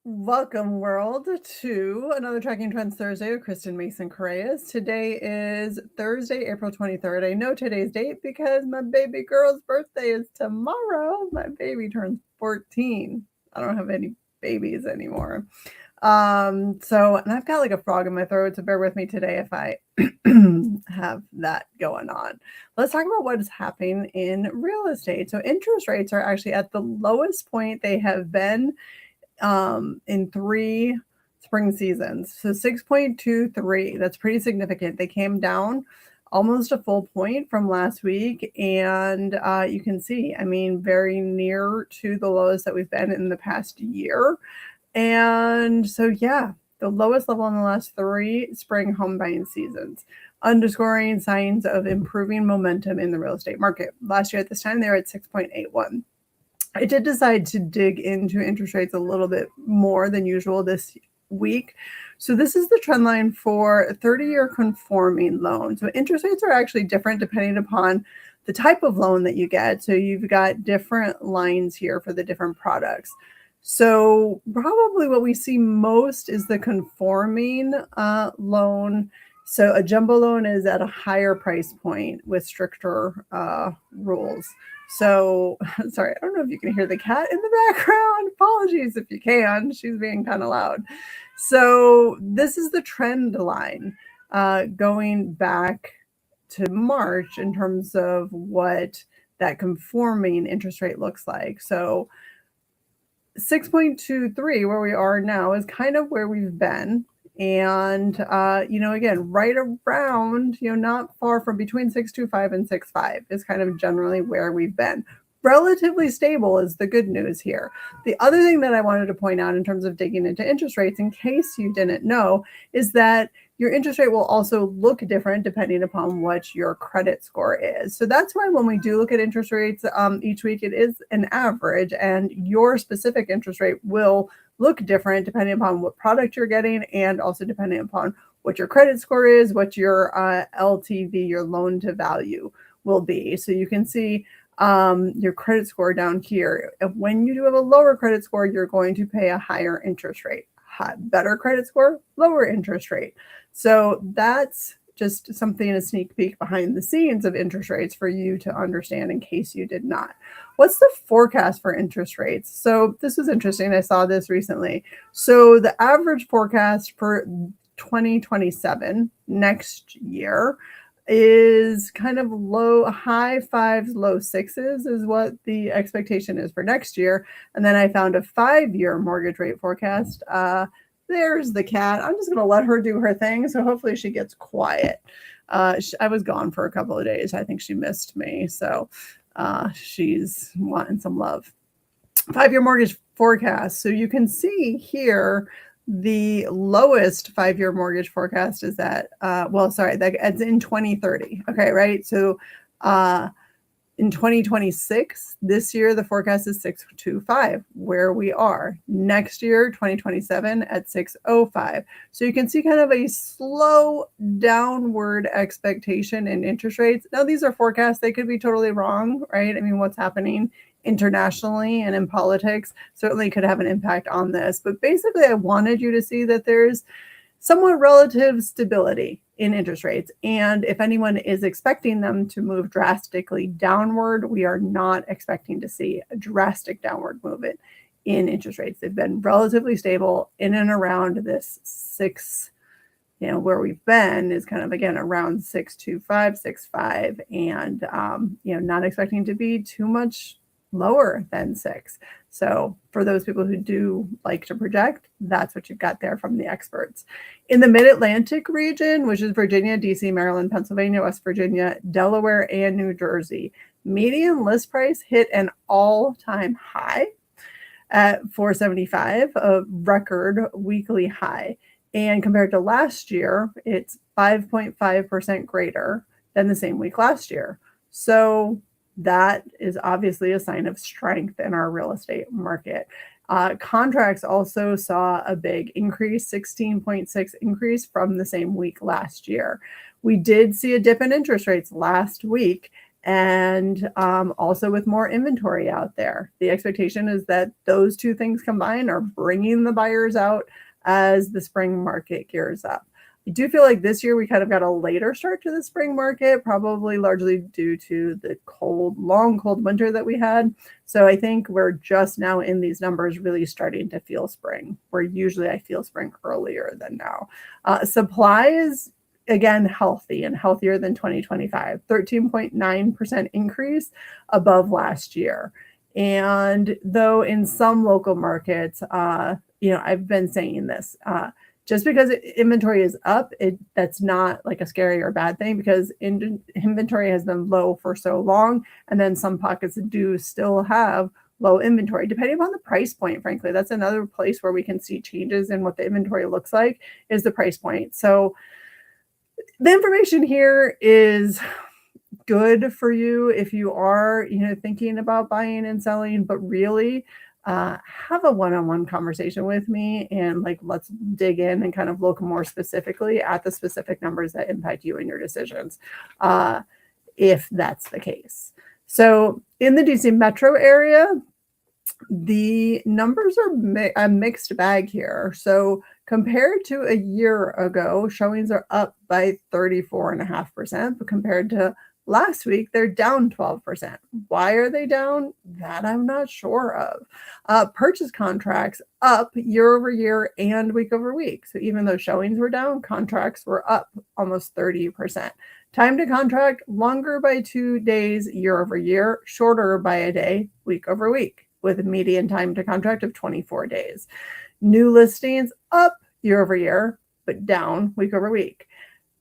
Welcome, world, to another Tracking Trends Thursday with Kristen Mason Coreas. Today is Thursday, April 23rd. I know today's date because my baby girl's birthday is tomorrow. My baby turns 14. I don't have any babies anymore. And I've got like a frog in my throat, so bear with me today if I have that going on. Let's talk about what is happening in real estate. So interest rates are actually at the lowest point they have been in 3 spring seasons. So 6.23, that's pretty significant. They came down almost a full point from last week. And you can see, very near to the lowest that we've been in the past year. And so, yeah, the lowest level in the last 3 spring home buying seasons, underscoring signs of improving momentum in the real estate market. Last year at this time, they were at 6.81. I did decide to dig into interest rates a little bit more than usual this week. So this is the trend line for 30-year conforming loans. So interest rates are actually different depending upon the type of loan that you get. So you've got different lines here for the different products. So probably what we see most is the conforming loan. So a jumbo loan is at a higher price point with stricter rules. So, sorry, I don't know if you can hear the cat in the background. Apologies if you can. She's being kind of loud. So this is the trend line going back to March in terms of what that conforming interest rate looks like. So 6.23, where we are now, is kind of where we've been. And, again, right around, not far from between 6.25 and 6.5 is kind of generally where we've been. Relatively stable is the good news here. The other thing that I wanted to point out in terms of digging into interest rates, in case you didn't know, is that your interest rate will also look different depending upon what your credit score is. So that's why when we do look at interest rates each week, it is an average, and your specific interest rate will look different depending upon what product you're getting, and also depending upon what your credit score is, what your LTV, your loan to value, will be. So you can see your credit score down here. When you do have a lower credit score, you're going to pay a higher interest rate. Better credit score, lower interest rate. So that's just something, a sneak peek behind the scenes of interest rates for you to understand in case you did not. What's the forecast for interest rates? So this was interesting. I saw this recently. So the average forecast for 2027, next year, is kind of high 5s, low 6s is what the expectation is for next year. And then I found a 5-year mortgage rate forecast. There's the cat. I'm just going to let her do her thing. So hopefully she gets quiet. I was gone for a couple of days. I think she missed me. So she's wanting some love. 5-year mortgage forecast. So you can see here the lowest 5-year mortgage forecast is that, that's in 2030. Okay, right? So in 2026, this year, the forecast is 6.25, where we are. Next year, 2027, at 6.05. So you can see kind of a slow downward expectation in interest rates. Now, these are forecasts. They could be totally wrong, right? I mean, what's happening internationally and in politics certainly could have an impact on this. But basically, I wanted you to see that there's somewhat relative stability in interest rates. And if anyone is expecting them to move drastically downward, we are not expecting to see a drastic downward movement in interest rates. They've been relatively stable in and around this 6, where we've been is kind of, again, around 6.25, 6.5, and, not expecting to be too much lower than 6. So for those people who do like to project, that's what you've got there from the experts. In the mid-Atlantic region, which is Virginia, DC, Maryland, Pennsylvania, West Virginia, Delaware, and New Jersey, median list price hit an all-time high at $475, a record weekly high. And compared to last year, it's 5.5% greater than the same week last year. So that is obviously a sign of strength in our real estate market. Contracts also saw a big increase, 16.6 increase from the same week last year. We did see a dip in interest rates last week, and also with more inventory out there. The expectation is that those two things combined are bringing the buyers out as the spring market gears up. I do feel like this year we kind of got a later start to the spring market, probably largely due to the long cold winter that we had. So I think we're just now in these numbers really starting to feel spring, where usually I feel spring earlier than now. Supply is, again, healthy and healthier than 2025, 13.9% increase above last year. And though in some local markets, I've been saying this, just because inventory is up, that's not like a scary or bad thing, because inventory has been low for so long, and then some pockets do still have low inventory, depending upon the price point. Frankly, that's another place where we can see changes in what the inventory looks like, is the price point. So the information here is good for you if you are, thinking about buying and selling, but really have a one-on-one conversation with me, and let's dig in and kind of look more specifically at the specific numbers that impact you and your decisions, if that's the case. So in the DC metro area, the numbers are a mixed bag here. So compared to a year ago, showings are up by 34.5%, but compared to last week, they're down 12%. Why are they down? That I'm not sure of. Purchase contracts up year over year and week over week. So even though showings were down, contracts were up almost 30%. Time to contract longer by 2 days year over year, shorter by a day week over week, with a median time to contract of 24 days. New listings up year over year, but down week over week.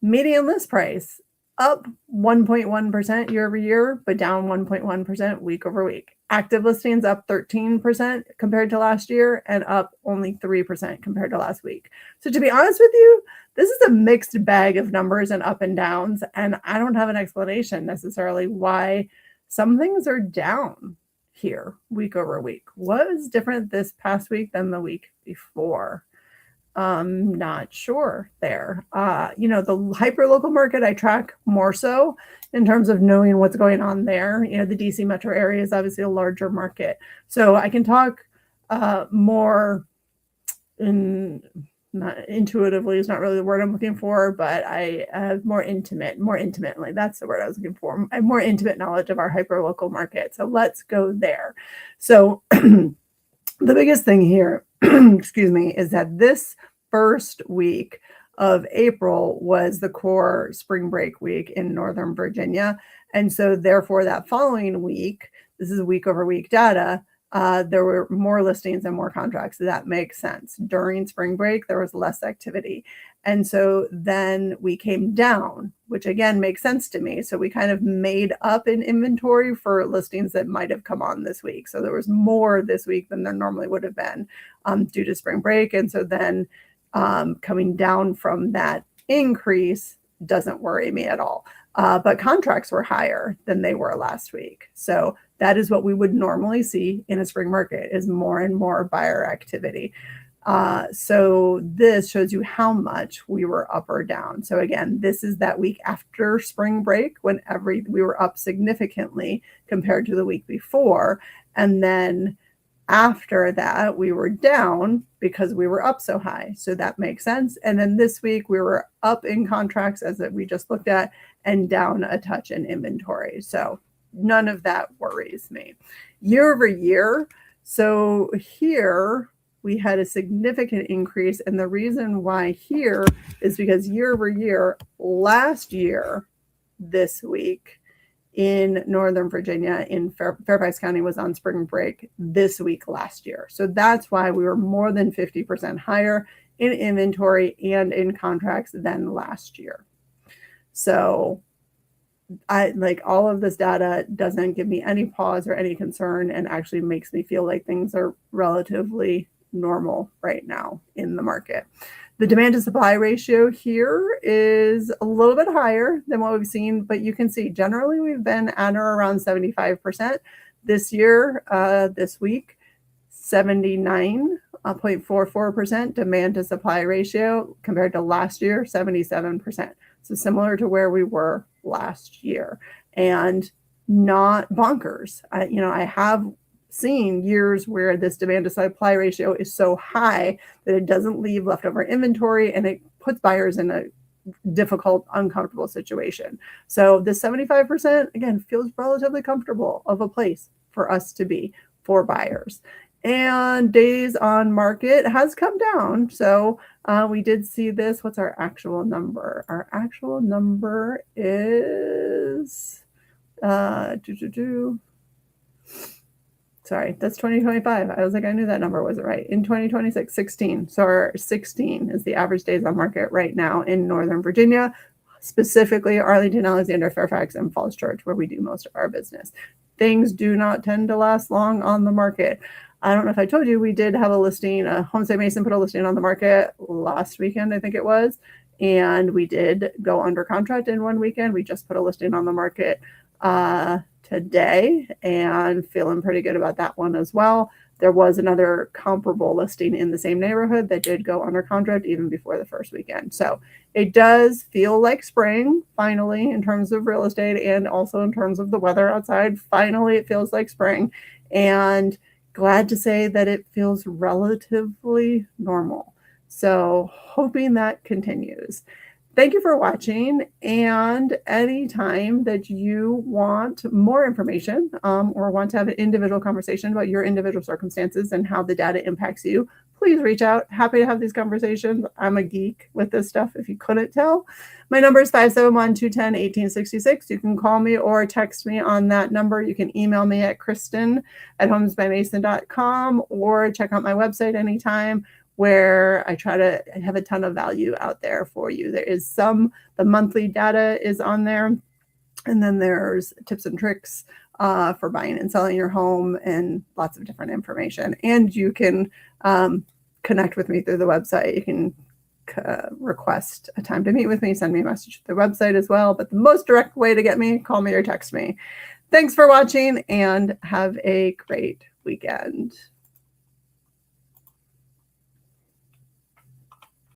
Median list price up 1.1% year over year, but down 1.1% week over week. Active listings up 13% compared to last year, and up only 3% compared to last week. So to be honest with you, this is a mixed bag of numbers and up and downs, and I don't have an explanation necessarily why some things are down here week over week. What is different this past week than the week before? Not sure there. The hyperlocal market I track more so in terms of knowing what's going on there. The DC metro area is obviously a larger market, so I can talk more not intuitively is not really the word I'm looking for, but I have more intimately, that's the word I was looking for. I have more intimate knowledge of our hyperlocal market. So let's go there. So the biggest thing here, excuse me, is that this first week of April was the core spring break week in Northern Virginia. And so therefore that following week, this is week over week data, there were more listings and more contracts. So that makes sense. During spring break, there was less activity. And so then we came down, which again makes sense to me. So we kind of made up in inventory for listings that might have come on this week. So there was more this week than there normally would have been due to spring break. And so then coming down from that increase doesn't worry me at all. But contracts were higher than they were last week. So that is what we would normally see in a spring market, is more and more buyer activity. So this shows you how much we were up or down. So again, this is that week after spring break when we were up significantly compared to the week before. And then after that, we were down because we were up so high. So that makes sense. And then this week we were up in contracts, as we just looked at, and down a touch in inventory. So none of that worries me. Year over year, so here we had a significant increase. And the reason why here is because year over year, last year, this week, in Northern Virginia, in Fairfax County, was on spring break this week last year. So that's why we were more than 50% higher in inventory and in contracts than last year. So all of this data doesn't give me any pause or any concern, and actually makes me feel like things are relatively normal right now in the market. The demand to supply ratio here is a little bit higher than what we've seen, but you can see generally we've been at or around 75%. This year, this week, 79.44% demand to supply ratio compared to last year, 77%. So similar to where we were last year. And not bonkers. I have seen years where this demand to supply ratio is so high that it doesn't leave leftover inventory and it puts buyers in a difficult, uncomfortable situation. So the 75%, again, feels relatively comfortable of a place for us to be for buyers. And days on market has come down. So we did see this. What's our actual number? Our actual number is, sorry, that's 2025. I was like, I knew that number wasn't right. In 2026, 16. So our 16 is the average days on market right now in Northern Virginia, specifically Arlington, Alexandria, Fairfax, and Falls Church, where we do most of our business. Things do not tend to last long on the market. I don't know if I told you, we did have a listing, Homestay Mason put a listing on the market last weekend, I think it was, and we did go under contract in one weekend. We just put a listing on the market today and feeling pretty good about that one as well. There was another comparable listing in the same neighborhood that did go under contract even before the first weekend. So it does feel like spring, finally, in terms of real estate and also in terms of the weather outside. Finally, it feels like spring. And glad to say that it feels relatively normal. So hoping that continues. Thank you for watching, and anytime that you want more information or want to have an individual conversation about your individual circumstances and how the data impacts you, please reach out. Happy to have these conversations. I'm a geek with this stuff, if you couldn't tell. My number is 571-210-1866. You can call me or text me on that number. You can email me at kristen@homesbymason.com or check out my website anytime, where I try to have a ton of value out there for you. There is the monthly data is on there. And then there's tips and tricks for buying and selling your home and lots of different information. And you can connect with me through the website. You can request a time to meet with me, send me a message through the website as well. But the most direct way to get me, call me or text me. Thanks for watching and have a great weekend.